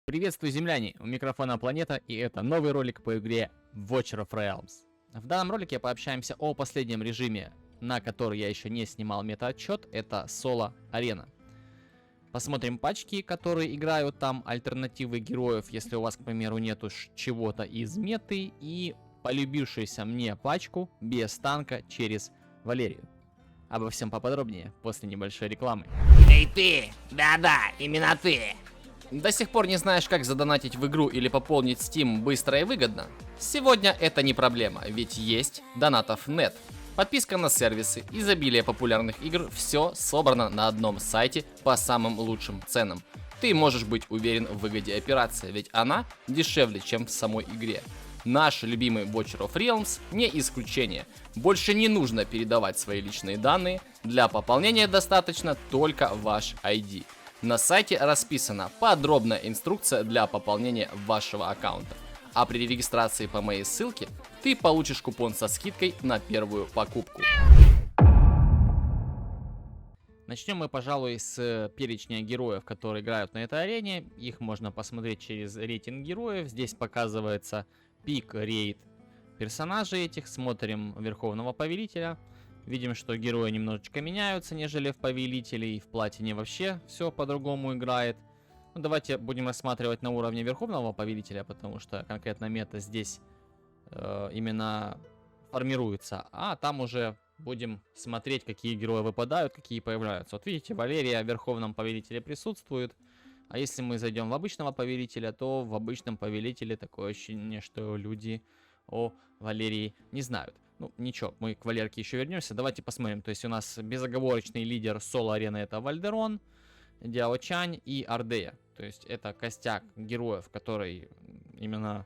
Приветствую, земляне! У микрофона Планета, и это новый ролик по игре Watcher of Realms. В данном ролике пообщаемся о последнем режиме, на который я еще не снимал метаотчет, это Соло Арена. Посмотрим пачки, которые играют там, альтернативы героев, если у вас, к примеру, нету чего-то из меты, и полюбившуюся мне пачку без танка через Валерию. Обо всем поподробнее после небольшой рекламы. Эй ты! Да-да, именно ты! До сих пор не знаешь, как задонатить в игру или пополнить Steam быстро и выгодно? Сегодня это не проблема, ведь есть Донатов.нет. Подписка на сервисы, изобилие популярных игр, все собрано на одном сайте по самым лучшим ценам. Ты можешь быть уверен в выгоде операции, ведь она дешевле, чем в самой игре. Наш любимый Watcher of Realms не исключение. Больше не нужно передавать свои личные данные, для пополнения достаточно только ваш ID. На сайте расписана подробная инструкция для пополнения вашего аккаунта. А при регистрации по моей ссылке ты получишь купон со скидкой на первую покупку. Начнем мы, пожалуй, с перечня героев, которые играют на этой арене. Их можно посмотреть через рейтинг героев. Здесь показывается пик рейд персонажей этих. Смотрим Верховного Повелителя. Видим, что герои немножечко меняются, нежели в Повелителе, и в Платине вообще все по-другому играет. Ну, давайте будем рассматривать на уровне Верховного Повелителя, потому что конкретно мета здесь именно формируется. А там уже будем смотреть, какие герои выпадают, какие появляются. Вот видите, Валерия в Верховном Повелителе присутствует. А если мы зайдем в обычного Повелителя, то в обычном Повелителе такое ощущение, что люди о Валерии не знают. Ну, ничего, мы к Валерке еще вернемся. Давайте посмотрим. То есть у нас безоговорочный лидер соло-арены — это Вальдерон, Дяо Чань и Ардея. То есть это костяк героев, который именно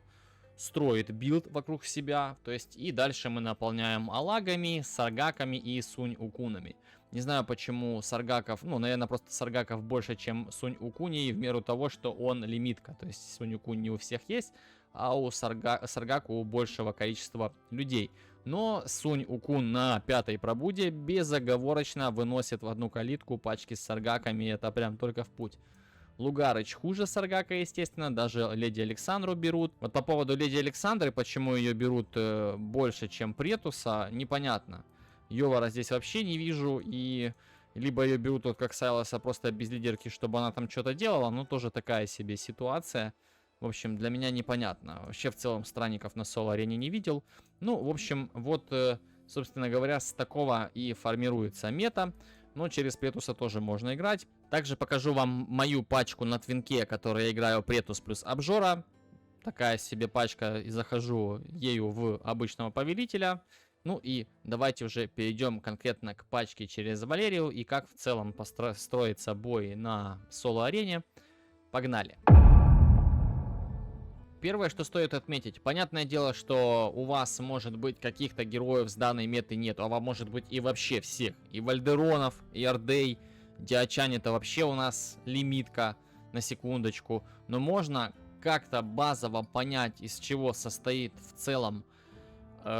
строит билд вокруг себя. То есть и дальше мы наполняем алагами, саргаками и сунь-укунами. Не знаю, почему саргаков, ну, наверное, просто саргаков больше, чем сунь-укуней, в меру того, что он лимитка. То есть сунь-укунь не у всех есть, а у саргаку у большего количества людей. Но Сунь-укун на 5-й пробуде безоговорочно выносит в одну калитку пачки с саргаками, это прям только в путь. Лугарыч хуже саргака, естественно, даже Леди Александру берут. Вот по поводу Леди Александры, почему ее берут больше, чем Претуса, непонятно. Йовара здесь вообще не вижу, и либо ее берут вот как Сайлоса просто без лидерки, чтобы она там что-то делала, но тоже такая себе ситуация. В общем, для меня непонятно. Вообще, в целом, странников на соло-арене не видел. Ну, в общем, вот, собственно говоря, с такого и формируется мета. Но через Претуса тоже можно играть. Также покажу вам мою пачку на твинке, которой я играю Претус плюс Обжора. Такая себе пачка, и захожу ею в обычного Повелителя. Ну и давайте уже перейдем конкретно к пачке через Валерию и как в целом строится бой на соло-арене. Погнали! Первое, что стоит отметить, понятное дело, что у вас может быть каких-то героев с данной меты нет, а может быть и вообще всех. И Вальдеронов, и Ардей, Дяо Чань — это вообще у нас лимитка, на секундочку. Но можно как-то базово понять, из чего состоит в целом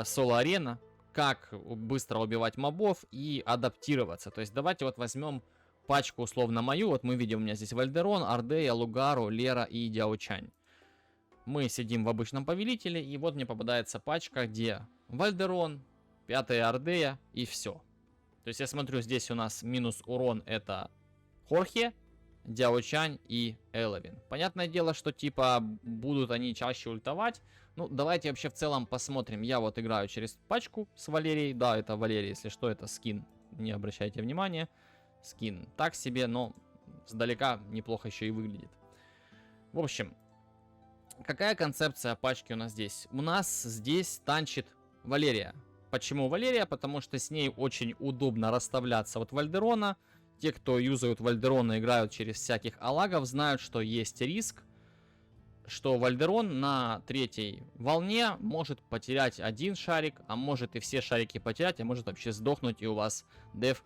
соло-арена, как быстро убивать мобов и адаптироваться. То есть давайте вот возьмем пачку условно мою. Вот мы видим, у меня здесь Вальдерон, Ардея, Лугару, Лера и Дяо Чань. Мы сидим в обычном Повелителе, и вот мне попадается пачка, где Вальдерон, 5-я Ардея и все. То есть я смотрю, здесь у нас минус урон — это Хорхе, Дяо Чань и Эловин. Понятное дело, что типа будут они чаще ультовать. Ну, давайте вообще в целом посмотрим. Я вот играю через пачку с Валерией. Да, это Валерия, если что, это скин. Не обращайте внимания. Скин так себе, но сдалека неплохо еще и выглядит. В общем, какая концепция пачки у нас здесь? У нас здесь танчит Валерия. Почему Валерия? Потому что с ней очень удобно расставляться от Вальдерона. Те, кто юзают Вальдерона, играют через всяких алагов, знают, что есть риск, что Вальдерон на 3-й волне может потерять один шарик, а может и все шарики потерять, а может вообще сдохнуть, и у вас деф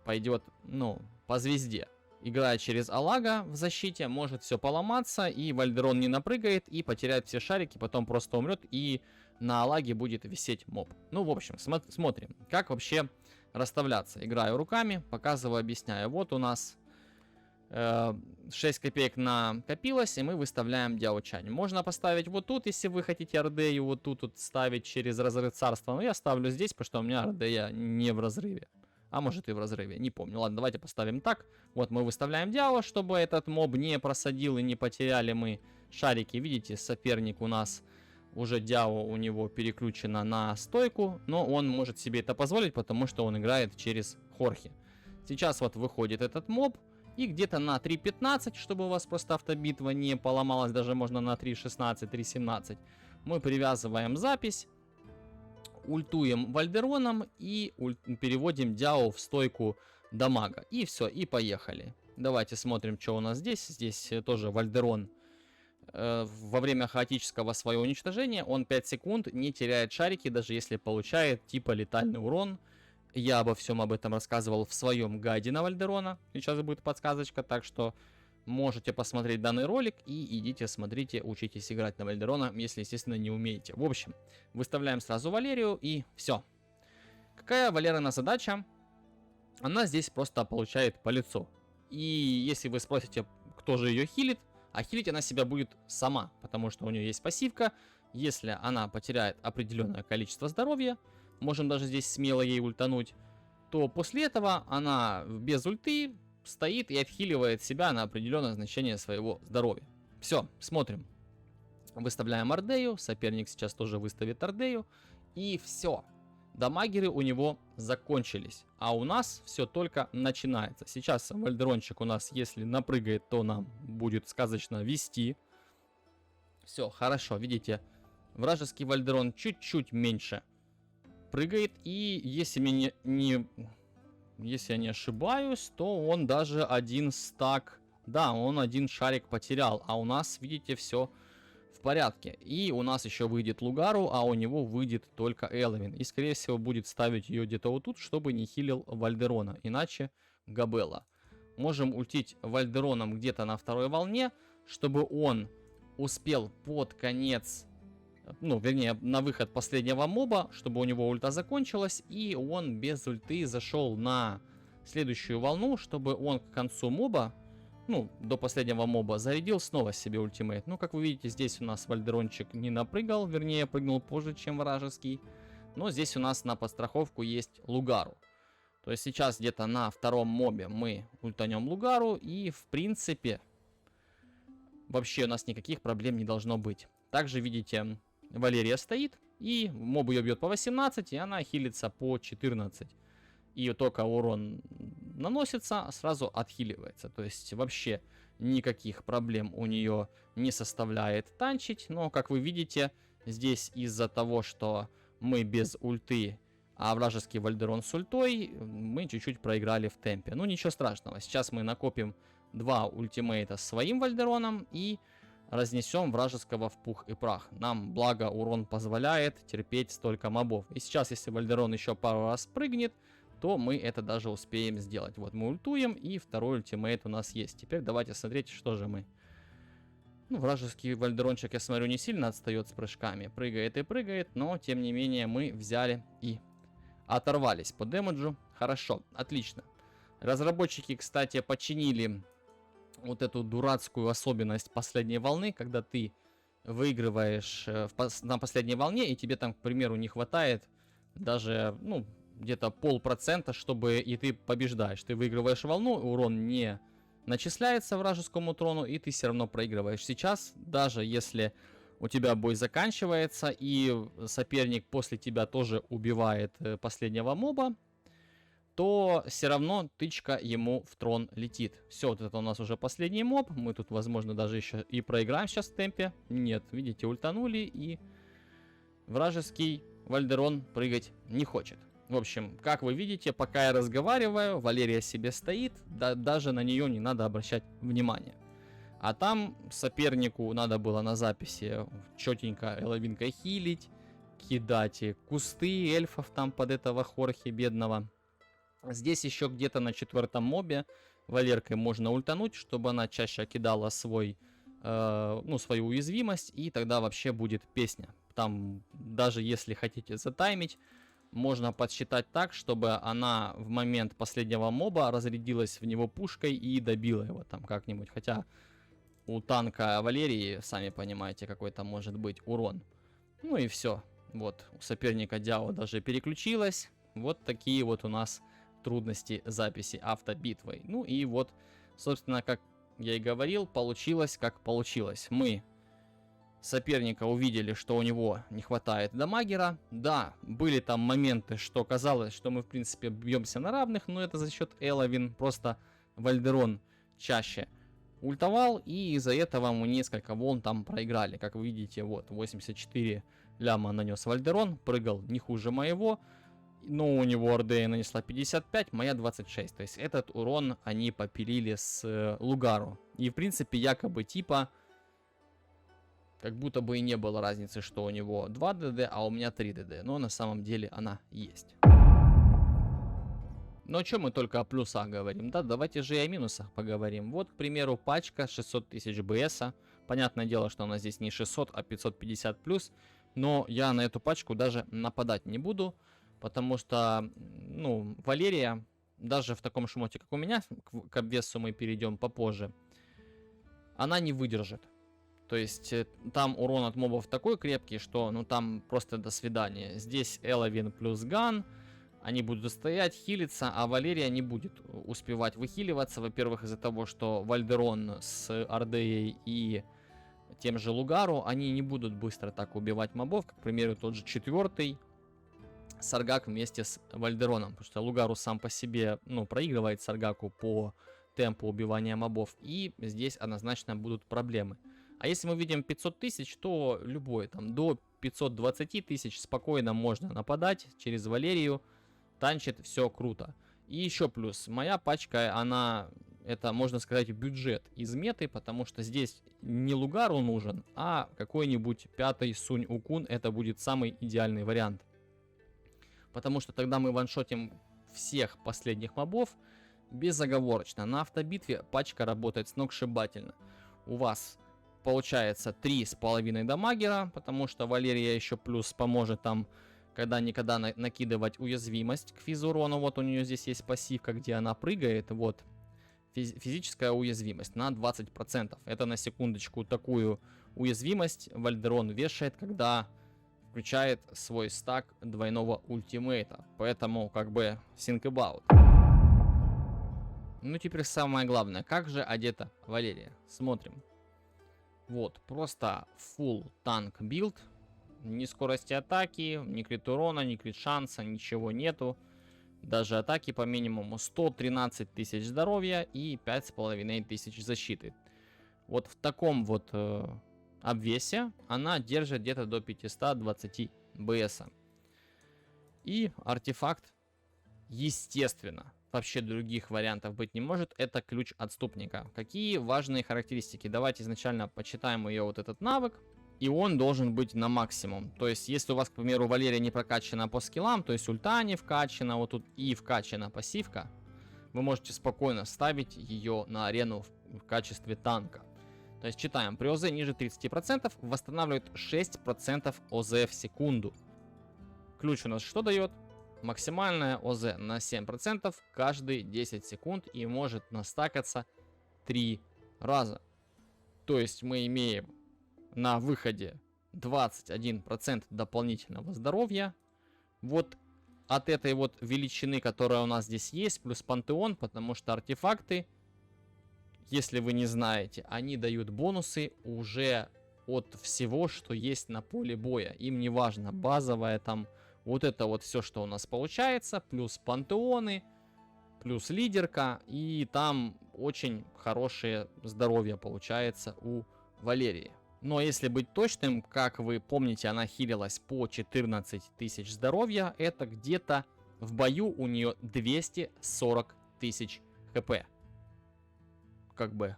пойдет, ну, по звезде. Играя через Алага в защите, может все поломаться, и Вальдерон не напрыгает и потеряет все шарики, потом просто умрет, и на Алаге будет висеть моб. Ну, в общем, смотрим, как вообще расставляться. Играю руками, показываю, объясняю. Вот у нас 6 копеек накопилось, и мы выставляем Дяо-Чань. Можно поставить вот тут, если вы хотите Ордею вот тут вот ставить через разрыв царства. Но я ставлю здесь, потому что у меня Ордея не в разрыве. А может и в разрыве, не помню. Ладно, давайте поставим так. Вот мы выставляем Дяо, чтобы этот моб не просадил и не потеряли мы шарики. Видите, соперник у нас уже Дяо у него переключено на стойку, но он может себе это позволить, потому что он играет через Хорхе. Сейчас вот выходит этот моб. И где-то на 3.15, чтобы у вас просто автобитва не поломалась, даже можно на 3.16, 3.17, мы привязываем запись, ультуем Вальдероном и переводим Дяо в стойку дамага. И все, и поехали. Давайте смотрим, что у нас здесь. Здесь тоже Вальдерон во время хаотического своего уничтожения, он 5 секунд не теряет шарики, даже если получает типа летальный урон. Я обо всем об этом рассказывал в своем гайде на Вальдерона. Сейчас будет подсказочка, так что можете посмотреть данный ролик и идите, смотрите, учитесь играть на Вальдерона, если, естественно, не умеете. В общем, выставляем сразу Валерию и все. Какая Валерина задача? Она здесь просто получает по лицу. И если вы спросите, кто же ее хилит, а хилить она себя будет сама, потому что у нее есть пассивка. Если она потеряет определенное количество здоровья, можем даже здесь смело ей ультануть, то после этого она без ульты стоит и отхиливает себя на определенное значение своего здоровья. Все, смотрим. Выставляем Ордею, соперник сейчас тоже выставит Ордею, и все. Дамагеры у него закончились, а у нас все только начинается. Сейчас Вальдерончик у нас, если напрыгает, то нам будет сказочно вести. Все, хорошо, видите, вражеский Вальдерон чуть-чуть меньше прыгает, и если я не ошибаюсь, то он даже один стак, да, он один шарик потерял, а у нас, видите, все в порядке. И у нас еще выйдет Лугару, а у него выйдет только Элвин, и скорее всего будет ставить ее где-то вот тут, чтобы не хилил Вальдерона, иначе Габелла. Можем ультить Вальдероном где-то на второй волне, чтобы он успел под конец, ну, вернее, на выход последнего моба, чтобы у него ульта закончилась, и он без ульты зашел на следующую волну, чтобы он к концу моба, ну, до последнего моба, зарядил снова себе ультимейт. Ну, как вы видите, здесь у нас Вальдерончик не напрыгал, вернее, прыгнул позже, чем вражеский, но здесь у нас на подстраховку есть Лугару. То есть сейчас где-то на втором мобе мы ультанем Лугару, и, в принципе, вообще у нас никаких проблем не должно быть. Также, видите, Валерия стоит, и моб ее бьет по 18, и она хилится по 14. И только урон наносится, сразу отхиливается. То есть вообще никаких проблем у нее не составляет танчить. Но, как вы видите, здесь из-за того, что мы без ульты, а вражеский Вальдерон с ультой, мы чуть-чуть проиграли в темпе. Ну, ничего страшного. Сейчас мы накопим 2 ультимейта с своим Вальдероном и разнесем вражеского в пух и прах. Нам, благо, урон позволяет терпеть столько мобов. И сейчас, если Вальдерон еще пару раз прыгнет, то мы это даже успеем сделать. Вот мы ультуем, и второй ультимейт у нас есть. Теперь давайте смотреть, что же мы. Ну, вражеский Вальдерончик, я смотрю, не сильно отстает с прыжками. Прыгает и прыгает, но, тем не менее, мы взяли и оторвались по дэмэджу. Хорошо, отлично. Разработчики, кстати, починили вот эту дурацкую особенность последней волны, когда ты выигрываешь на последней волне, и тебе там, к примеру, не хватает даже, ну, где-то 0,5%, чтобы и ты побеждаешь. Ты выигрываешь волну, урон не начисляется вражескому трону, и ты все равно проигрываешь. Сейчас, даже если у тебя бой заканчивается, и соперник после тебя тоже убивает последнего моба, то все равно тычка ему в трон летит. Все, вот это у нас уже последний моб. Мы тут, возможно, даже еще и проиграем сейчас в темпе. Нет, видите, ультанули, и вражеский Вальдерон прыгать не хочет. В общем, как вы видите, пока я разговариваю, Валерия себе стоит, даже на нее не надо обращать внимание. А там сопернику надо было на записи четенько элвинкой хилить, кидать кусты эльфов там под этого Хорхе бедного. Здесь еще где-то на 4-м мобе Валеркой можно ультануть, чтобы она чаще кидала свою уязвимость, и тогда вообще будет песня. Там, даже если хотите затаймить, можно подсчитать так, чтобы она в момент последнего моба разрядилась в него пушкой и добила его там как-нибудь. Хотя у танка Валерии, сами понимаете, какой там может быть урон. Ну и все. Вот, у соперника Дяо даже переключилась. Вот такие вот у нас трудности записи автобитвой. Ну и вот, собственно, как я и говорил, получилось как получилось. Мы соперника увидели, что у него не хватает дамагера. Да, были там моменты, что казалось, что мы в принципе бьемся на равных, но это за счет Эловин. Просто Вальдерон чаще ультовал, и из-за этого мы несколько волн там проиграли. Как вы видите, вот 84 ляма нанес Вальдерон, прыгал не хуже моего. Но у него РД нанесла 55, моя 26. То есть этот урон они попилили с Лугару. И в принципе якобы типа как будто бы и не было разницы, что у него 2 ДД, а у меня 3 ДД. Но на самом деле она есть. Но о чем мы только о плюсах говорим? Да, давайте же и о минусах поговорим. Вот, к примеру, пачка 600 тысяч БСа. Понятное дело, что она здесь не 600, а 550 плюс. Но я на эту пачку даже нападать не буду. Потому что, ну, Валерия, даже в таком шмоте, как у меня, к обвесу мы перейдем попозже, она не выдержит. То есть там урон от мобов такой крепкий, что ну там просто до свидания. Здесь Эловин плюс Ган. Они будут стоять, хилиться, а Валерия не будет успевать выхиливаться. Во-первых, из-за того, что Вальдерон с Ардеей и тем же Лугару, они не будут быстро так убивать мобов, как, к примеру, тот же 4-й Саргак вместе с Вальдероном. Потому что Лугару сам по себе, ну, проигрывает Саргаку по темпу убивания мобов. И здесь однозначно будут проблемы. А если мы видим 500 тысяч, то любой там до 520 тысяч спокойно можно нападать через Валерию. Танчит, все круто. И еще плюс, моя пачка, она, это можно сказать бюджет из меты, потому что здесь не Лугару нужен, а какой-нибудь 5-й Сунь Укун, это будет самый идеальный вариант. Потому что тогда мы ваншотим всех последних мобов безоговорочно. На автобитве пачка работает сногсшибательно. У вас получается 3,5 дамагера, потому что Валерия еще плюс поможет там когда-никогда накидывать уязвимость к физурону. Вот у нее здесь есть пассивка, где она прыгает. Вот физическая уязвимость на 20%. Это на секундочку такую уязвимость Вальдерон вешает, когда включает свой стак двойного ультимейта. Поэтому как бы think about. Ну теперь самое главное. Как же одета Валерия? Смотрим. Вот, просто full танк билд. Ни скорости атаки, ни крит урона, ни крит шанса, ничего нету. Даже атаки по минимуму 113 тысяч здоровья и 5500 защиты. Вот в таком вот обвесе она держит где-то до 520 БСа. И артефакт, естественно, вообще других вариантов быть не может, это ключ отступника. Какие важные характеристики? Давайте изначально почитаем ее вот этот навык. И он должен быть на максимум. То есть, если у вас, к примеру, Валерия не прокачана по скиллам, то есть ульта не вкачана, вот тут и вкачана пассивка, вы можете спокойно ставить ее на арену в качестве танка. То есть, читаем. При ОЗ ниже 30% восстанавливает 6% ОЗ в секунду. Ключ у нас что дает? Максимальное ОЗ на 7% каждые 10 секунд и может настакаться 3 раза. То есть, мы имеем на выходе 21% дополнительного здоровья. Вот от этой вот величины, которая у нас здесь есть, плюс пантеон, потому что артефакты, если вы не знаете, они дают бонусы уже от всего, что есть на поле боя. Им не важно базовое там, вот это вот все, что у нас получается, плюс пантеоны, плюс лидерка, и там очень хорошее здоровье получается у Валерии. Но если быть точным, как вы помните, она хилилась по 14 тысяч здоровья. Это где-то в бою у нее 240 тысяч хп. Как бы.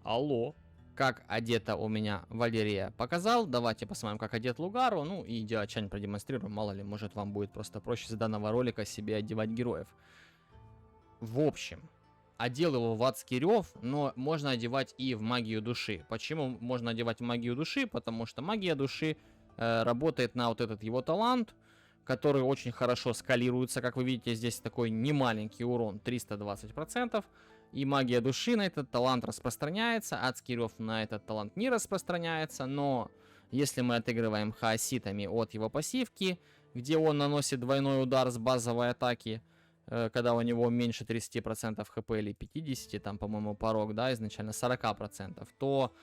Алло. Как одета у меня Валерия показал. Давайте посмотрим, как одет Лугару. Ну и Диачань продемонстрирую. Мало ли, может вам будет просто проще с данного ролика себе одевать героев. В общем. Одел его в адский рев, но можно одевать и в магию души. Почему можно одевать в магию души? Потому что магия души работает на вот этот его талант. которые очень хорошо скалируются. Как вы видите, здесь такой немаленький урон, 320%. И магия души на этот талант распространяется, адский рев на этот талант не распространяется, но если мы отыгрываем хаоситами от его пассивки, где он наносит двойной удар с базовой атаки, когда у него меньше 30% хп или 50, там, по-моему, порог, да, изначально 40%, то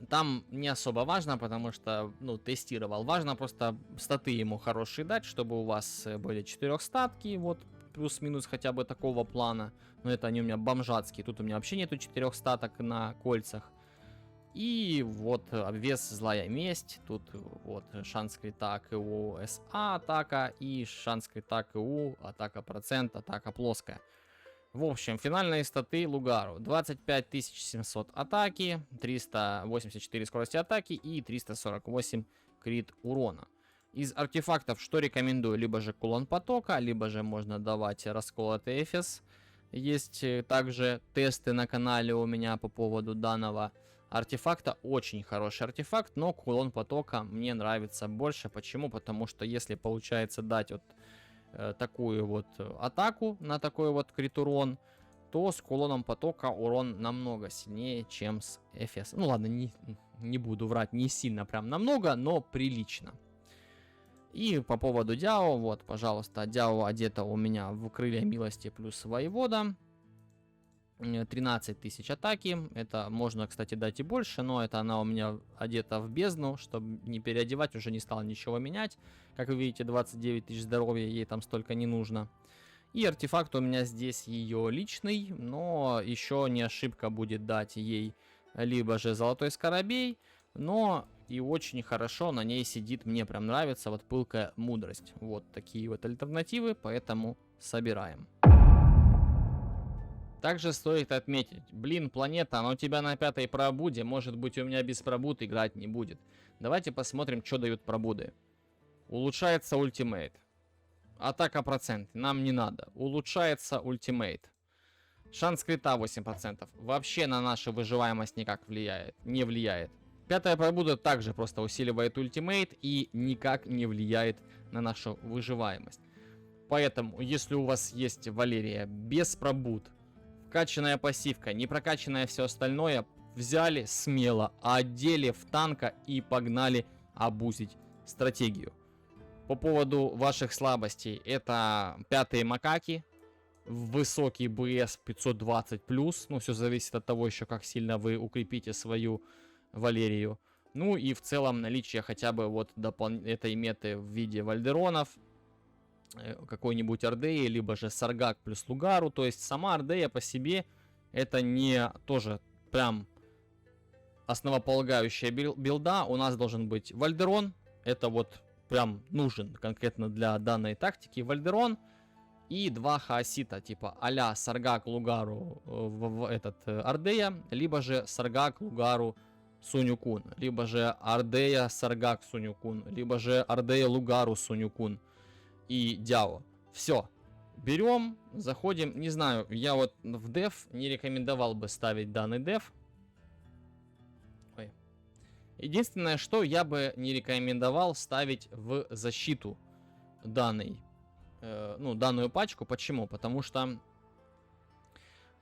там не особо важно, потому что, ну, тестировал. Важно просто статы ему хорошие дать, чтобы у вас были 4 статки, вот, плюс-минус хотя бы такого плана. Но это они у меня бомжатские. Тут у меня вообще нету 4 статок на кольцах. И вот обвес злая месть. Тут вот шанс крита КУ СА атака и шанс крита КУ атака процент, атака плоская. В общем, финальные статы Лугару. 25700 атаки, 384 скорости атаки и 348 крит урона. Из артефактов что рекомендую? Либо же кулон потока, либо же можно давать расколотый эфес. Есть также тесты на канале у меня по поводу данного артефакта. Очень хороший артефакт, но кулон потока мне нравится больше. Почему? Потому что если получается дать вот такую вот атаку на такой вот крит урон, то с кулоном потока урон намного сильнее, чем с эфес. Ну ладно, не буду врать, не сильно прям намного, но прилично. И по поводу Дяо, вот, пожалуйста, Дяо одета у меня в крылья милости плюс воевода. 13 тысяч атаки. Это можно, кстати, дать и больше, но это она у меня одета в бездну, чтобы не переодевать, уже не стала ничего менять. Как вы видите, 29 тысяч здоровья, ей там столько не нужно. И артефакт у меня здесь ее личный, но еще не ошибка будет дать ей либо же золотой скоробей, но и очень хорошо на ней сидит, мне прям нравится, вот пылкая мудрость. Вот такие вот альтернативы, поэтому собираем. Также стоит отметить, блин, планета, она у тебя на 5-й пробуде, может быть у меня без пробуд играть не будет. Давайте посмотрим, что дают пробуды. Улучшается ультимейт. Атака процент, нам не надо. Улучшается ультимейт. Шанс крита 8%. Вообще на нашу выживаемость никак не влияет. 5-я пробуда также просто усиливает ультимейт и никак не влияет на нашу выживаемость. Поэтому, если у вас есть Валерия без пробуд, качанная пассивка, не прокачанное все остальное, взяли смело, одели в танка и погнали абузить стратегию. По поводу ваших слабостей, это 5-е макаки, высокий БС 520+, ну все зависит от того еще, как сильно вы укрепите свою Валерию. Ну и в целом наличие хотя бы вот этой меты в виде вальдеронов, какой-нибудь Ардеи, либо же Саргак плюс Лугару. То есть сама Ардея по себе это не тоже прям основополагающая билда. У нас должен быть Вальдерон. Это вот прям нужен конкретно для данной тактики Вальдерон. И 2 хаосита типа а-ля Саргак Лугару в этот Ардея. Либо же Саргак Лугару Сунюкун. Либо же Ардея Саргак Сунюкун. Либо же Ардея Лугару Сунюкун. И Дяо. Все. Берем, заходим. Не знаю, я вот в деф не рекомендовал бы ставить данный деф. Ой. Единственное, что я бы не рекомендовал ставить в защиту данную пачку. Почему? Потому что,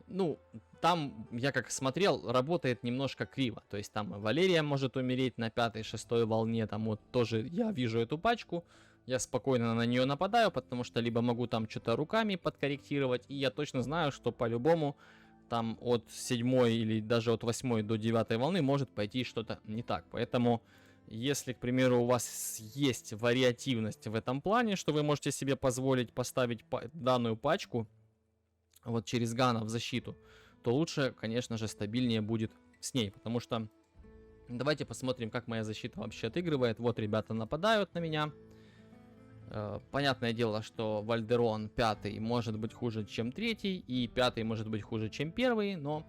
ну, там, я как смотрел, работает немножко криво. То есть там Валерия может умереть на 5-6 волне. Там вот тоже я вижу эту пачку. Я спокойно на нее нападаю, потому что либо могу там что-то руками подкорректировать, и я точно знаю, что по-любому там от 7 или даже от 8 до 9 волны может пойти что-то не так. Поэтому, если, к примеру, у вас есть вариативность в этом плане, что вы можете себе позволить поставить данную пачку вот через Гана в защиту, то лучше, конечно же, стабильнее будет с ней, потому что давайте посмотрим, как моя защита вообще отыгрывает. Вот ребята нападают на меня. Понятное дело, что Вальдерон 5 может быть хуже, чем 3, и 5 может быть хуже, чем 1, но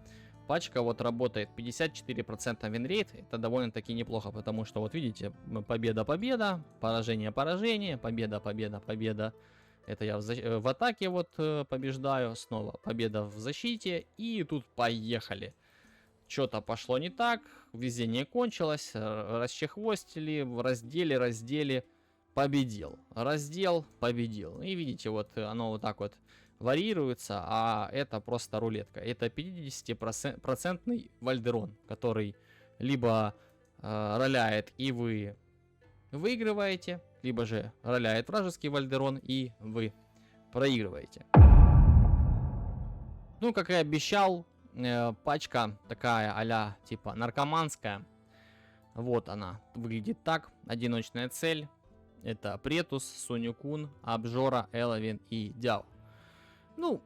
пачка вот работает 54% винрейт. Это довольно-таки неплохо, потому что вот видите, победа-победа, поражение-поражение, победа-победа-победа. Это я в атаке вот побеждаю, снова победа в защите, и тут поехали. Что-то пошло не так, везение кончилось, расчехвостили, раздели. победил. Раздел победил. И видите, вот оно вот так вот варьируется, а это просто рулетка. Это 50% вальдерон, который либо роляет и вы выигрываете, либо же роляет вражеский вальдерон и вы проигрываете. Ну, как и обещал, пачка такая а-ля типа наркоманская. Вот она выглядит так. Одиночная цель. Это Претус, Соню-кун, Обжора, Эловин и Дяо. Ну,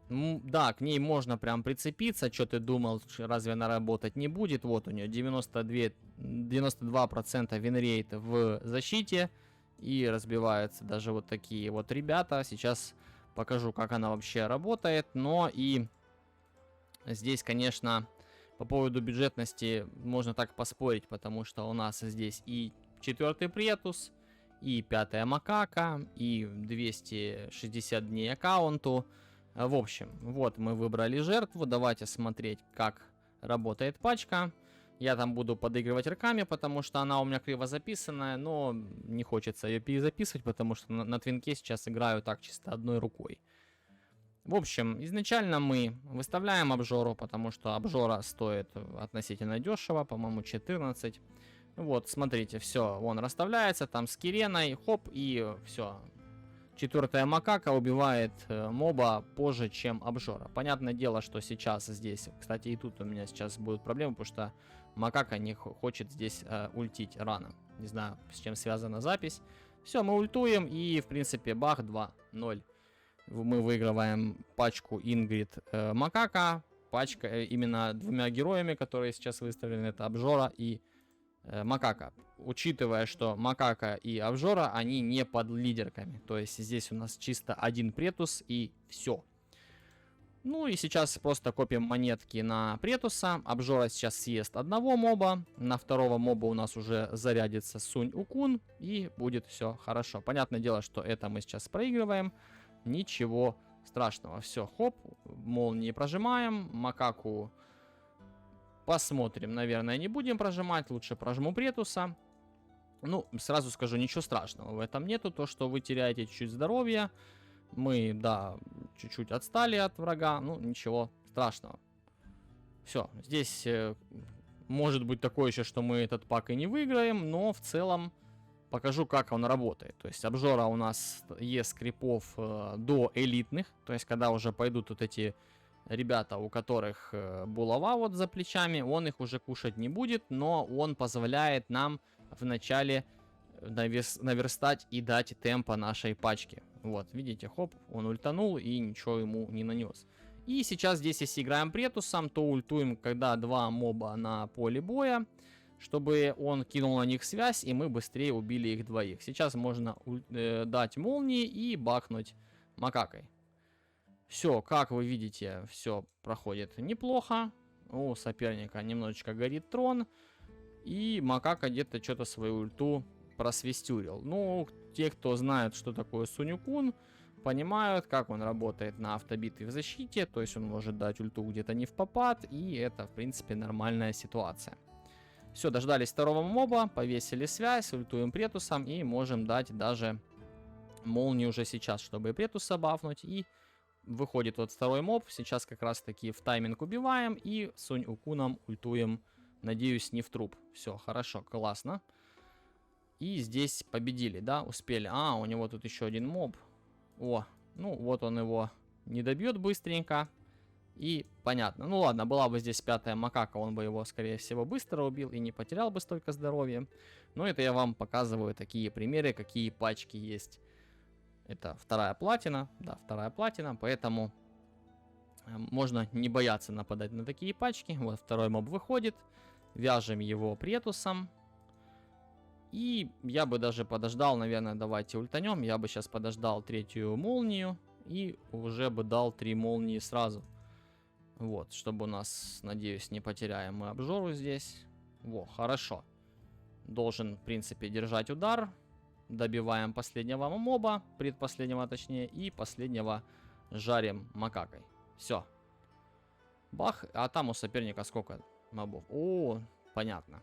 да, к ней можно прям прицепиться. Что ты думал, разве она работать не будет? Вот у нее 92% винрейт в защите. И разбиваются даже вот такие вот ребята. Сейчас покажу, как она вообще работает. Но и здесь, конечно, по поводу бюджетности можно так поспорить, потому что у нас здесь и 4-й Претус, и 5-я Макака, и 260 дней аккаунту. В общем, вот мы выбрали жертву. Давайте смотреть, как работает пачка. Я там буду подыгрывать руками, потому что она у меня криво записанная, но не хочется ее перезаписывать, потому что на твинке сейчас играю так чисто одной рукой. В общем, изначально мы выставляем обжору, потому что обжора стоит относительно дешево, по-моему, 14. Вот, смотрите, все, он расставляется там с Киреной, хоп, и все. 4-я Макака убивает моба позже, чем обжора. Понятное дело, что сейчас здесь, кстати, и тут у меня сейчас будут проблемы, потому что Макака не хочет здесь ультить рано. Не знаю, с чем связана запись. Все, мы ультуем, и, в принципе, бах, 2-0. Мы выигрываем пачку Ингрид Макака. Пачка именно двумя героями, которые сейчас выставлены, это Обжора и Макака. Учитывая, что Макака и Обжора, они не под лидерками. То есть здесь у нас чисто один Претус и все. Ну и сейчас просто копим монетки на Претуса. Обжора сейчас съест одного моба. На второго моба у нас уже зарядится Сунь-Укун. И будет все хорошо. Понятное дело, что это мы сейчас проигрываем. Ничего страшного. Все, хоп, молнии прожимаем. Макаку посмотрим. Наверное, не будем прожимать. Лучше прожму Претуса. Ну, сразу скажу, ничего страшного в этом нету. То, что вы теряете чуть-чуть здоровья. Мы, да, чуть-чуть отстали от врага. Ну, ничего страшного. Все, здесь может быть такое еще, что мы этот пак и не выиграем. Но в целом покажу, как он работает. То есть обжора у нас ест скрипов до элитных. То есть когда уже пойдут вот эти ребята, у которых булава вот за плечами, он их уже кушать не будет. Но он позволяет нам вначале наверстать и дать темпа нашей пачке. Вот, видите, хоп, он ультанул и ничего ему не нанес. И сейчас здесь, если играем Претусом, то ультуем, когда два моба на поле боя, чтобы он кинул на них связь, и мы быстрее убили их двоих. Сейчас можно дать молнии и бахнуть Макакой. Все, как вы видите, все проходит неплохо. У соперника немножечко горит трон. И Макака где-то что-то свою ульту просвистюрил. Ну, те, кто знает, что такое Суню-кун, понимают, как он работает на автобитке в защите. То есть он может дать ульту где-то не в попад. И это, в принципе, нормальная ситуация. Все, дождались второго моба, повесили связь, ультуем Претусом и можем дать даже молнию уже сейчас, чтобы Претуса бафнуть. И выходит вот второй моб. Сейчас как раз таки в тайминг убиваем и Сунь-укуном ультуем. Надеюсь, не в труп. Все, хорошо, классно. И здесь победили, да, успели. А, у него тут еще один моб. О, ну вот он его не добьет быстренько. И понятно. Ну ладно, была бы здесь 5-я Макака, он бы его, скорее всего, быстро убил и не потерял бы столько здоровья. Но это я вам показываю такие примеры, какие пачки есть. Это 2-я платина, да, 2-я платина, поэтому можно не бояться нападать на такие пачки. Вот второй моб выходит, вяжем его Претусом. И я бы даже подождал, наверное, давайте ультанем. Я бы сейчас подождал 3-ю молнию и уже бы дал 3 молнии сразу. Вот, чтобы у нас, надеюсь, не потеряем мы обжору здесь. Во, хорошо. Должен, в принципе, держать удар. Добиваем последнего моба, предпоследнего точнее, и последнего жарим Макакой. Все. Бах, а там у соперника сколько мобов? О, понятно.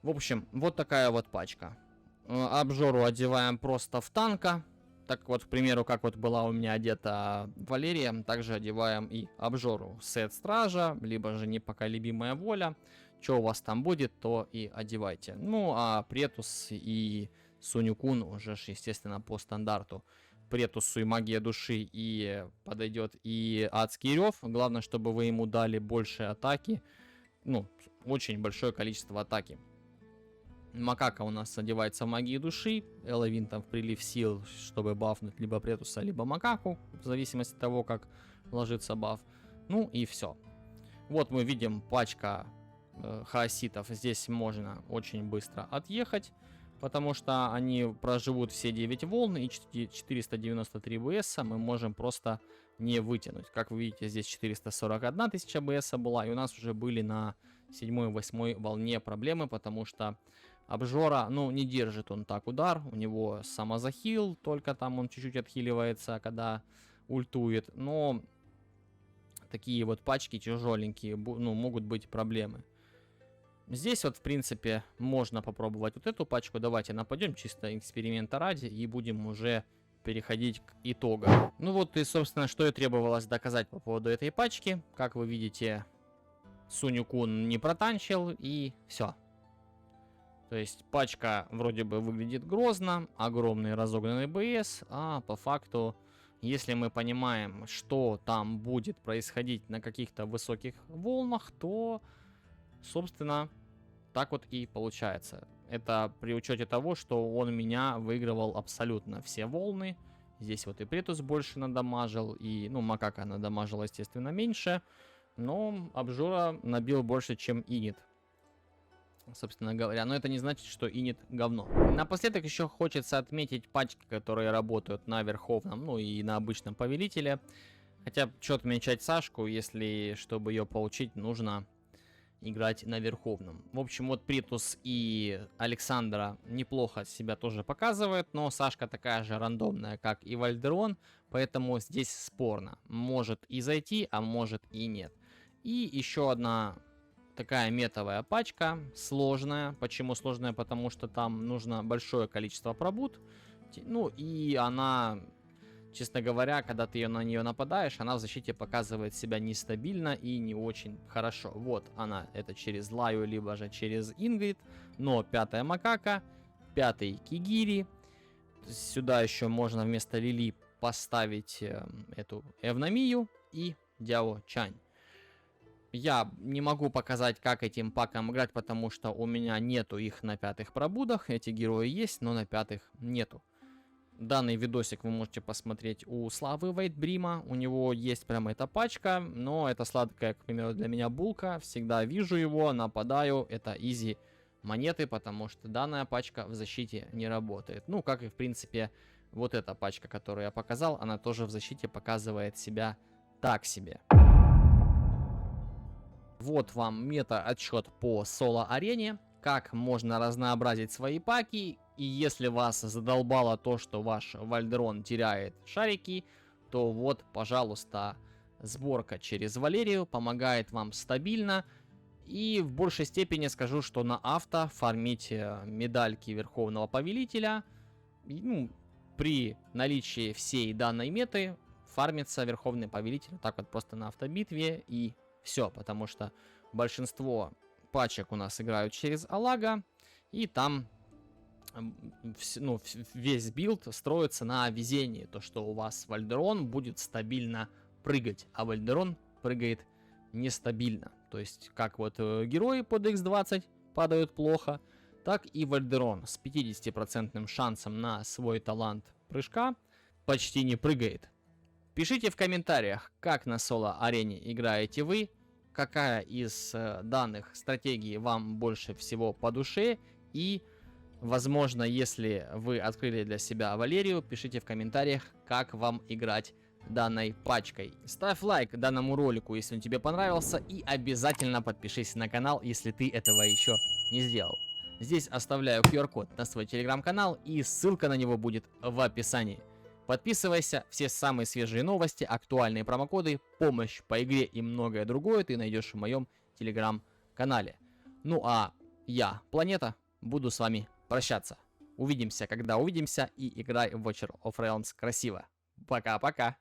В общем, вот такая вот пачка. Обжору одеваем просто в танка. Так вот, к примеру, как вот была у меня одета Валерия, также одеваем и обжору. Сет стража, либо же непоколебимая воля. Что у вас там будет, то и одевайте. Ну, а Претус и Суню-кун уже, естественно, по стандарту. Претусу и магия души и подойдет и адский рев. Главное, чтобы вы ему дали больше атаки. Ну, очень большое количество атаки. Макака у нас одевается в магии души. Эловин там в прилив сил, чтобы бафнуть либо Претуса, либо Макаку. В зависимости от того, как ложится баф. Ну и все. Вот мы видим пачка хаоситов. Здесь можно очень быстро отъехать. Потому что они проживут все 9 волн. И 493 БС мы можем просто не вытянуть. Как вы видите, здесь 441 тысяча БС была. И у нас уже были на 7-8 волне проблемы. Потому что обжора, ну, не держит он так удар. У него самозахил, только там он чуть-чуть отхиливается, когда ультует. Но такие вот пачки тяжеленькие, ну, могут быть проблемы. Здесь вот, в принципе, можно попробовать вот эту пачку. Давайте нападем чисто эксперимента ради и будем уже переходить к итогам. Ну вот и, собственно, что и требовалось доказать по поводу этой пачки. Как вы видите, Суню-кун не протанчил и все. То есть пачка вроде бы выглядит грозно, огромный разогнанный БС, а по факту, если мы понимаем, что там будет происходить на каких-то высоких волнах, то, собственно, так вот и получается. Это при учете того, что он меня выигрывал абсолютно все волны. Здесь вот и Претус больше надамажил, и, ну, Макака надамажила, естественно, меньше, но обжора набил больше, чем Инит. Собственно говоря, но это не значит, что Инит говно. Напоследок еще хочется отметить пачки, которые работают на Верховном, ну и на обычном Повелителе. Хотя, что отмечать Сашку, если, чтобы ее получить, нужно играть на Верховном. В общем, вот Притус и Александра неплохо себя тоже показывают, но Сашка такая же рандомная, как и Вальдерон, поэтому здесь спорно. Может и зайти, а может и нет. И еще одна такая метовая пачка, сложная. Почему сложная? Потому что там нужно большое количество пробуд. Ну и она, честно говоря, когда ты на нее нападаешь, она в защите показывает себя нестабильно и не очень хорошо. Вот она, это через Лаю, либо же через Ингрид. Но 5-я Макака, 5-й Кигири. Сюда еще можно вместо Лили поставить эту Эвномию и Дяо Чань. Я не могу показать, как этим паком играть, потому что у меня нету их на 5-х пробудах. Эти герои есть, но на 5-х нету. Данный видосик вы можете посмотреть у Славы Вайтбрима. У него есть прямо эта пачка, но это сладкая, к примеру, для меня булка. Всегда вижу его, нападаю. Это изи монеты, потому что данная пачка в защите не работает. Ну, как и, в принципе, вот эта пачка, которую я показал, она тоже в защите показывает себя так себе. Вот вам мета-отчет по соло-арене, как можно разнообразить свои паки, и если вас задолбало то, что ваш Вальдерон теряет шарики, то вот, пожалуйста, сборка через Валерию помогает вам стабильно, и в большей степени скажу, что на авто фармить медальки Верховного Повелителя, ну, при наличии всей данной меты фармится Верховный Повелитель так вот просто на автобитве и все, потому что большинство пачек у нас играют через Алага, и там ну, весь билд строится на везении, то что у вас Вальдерон будет стабильно прыгать, а Вальдерон прыгает нестабильно. То есть как вот герои под x20 падают плохо, так и Вальдерон с 50% шансом на свой талант прыжка почти не прыгает. Пишите в комментариях, как на соло-арене играете вы, какая из данных стратегий вам больше всего по душе, и, возможно, если вы открыли для себя Валерию, пишите в комментариях, как вам играть данной пачкой. Ставь лайк данному ролику, если он тебе понравился, и обязательно подпишись на канал, если ты этого еще не сделал. Здесь оставляю QR-код на свой телеграм-канал, и ссылка на него будет в описании. Подписывайся, все самые свежие новости, актуальные промокоды, помощь по игре и многое другое ты найдешь в моем телеграм-канале. Ну а я, Планета, буду с вами прощаться. Увидимся, когда увидимся, и играй в Watcher of Realms красиво. Пока-пока.